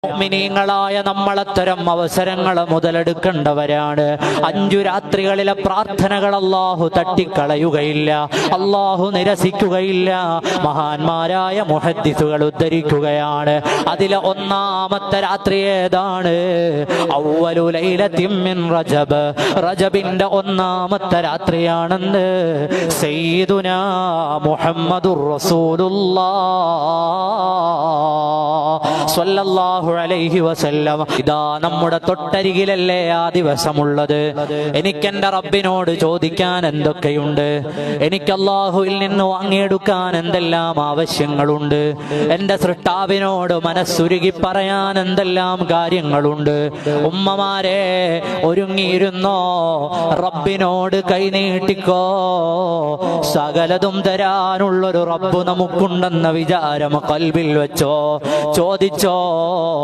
മുഅ്മിനീങ്ങളായ നമ്മളത്തരം അവസരങ്ങൾ മുതലെടുക്കേണ്ടവരാണ്. 5 രാത്രികളിലെ പ്രാർത്ഥനകൾ അല്ലാഹു തട്ടിക്കളയുകയില്ല, അല്ലാഹു നിരസിക്കുകയില്ല. മഹാന്മാരായ മുഹദ്ദിസുകൾ ഉദ്ധരിക്കുകയാണ്, അതിലെ ഒന്നാമത്തെ രാത്രി ഏതാണ്? അവ്വലു ലൈലത്തിൻ മിൻ റജബ്, റജബിന്റെ ഒന്നാമത്തെ രാത്രിയാണെന്ന് സയ്യിദുനാ മുഹമ്മദുർ റസൂലുള്ളാഹ് സ്വല്ലല്ലാഹു അലൈഹി വസല്ലം. ഇതാ നമ്മുടെ തൊട്ടരികിലല്ലേ ആ ദിവസമുള്ളത്. എനിക്കെന്റെ റബ്ബിനോട് ചോദിക്കാൻ എന്തൊക്കെയുണ്ട്, എനിക്ക് അല്ലാഹുവിൽ നിന്ന് വാങ്ങിയെടുക്കാൻ എന്തെല്ലാം ആവശ്യങ്ങളുണ്ട്, എന്റെ സൃഷ്ടാവിനോട് മനസ്സുരുകി പറയാൻ എന്തെല്ലാം കാര്യങ്ങളുണ്ട്. ഉമ്മമാരെ, ഒരുങ്ങിയിരുന്നോ? റബ്ബിനോട് കൈനീട്ടിക്കോ. സകലതും തരാനുള്ളൊരു റബ്ബ് നമുക്കുണ്ടെന്ന വിചാരം ഖൽബിൽ വെച്ചോ, ചോദിച്ചോ.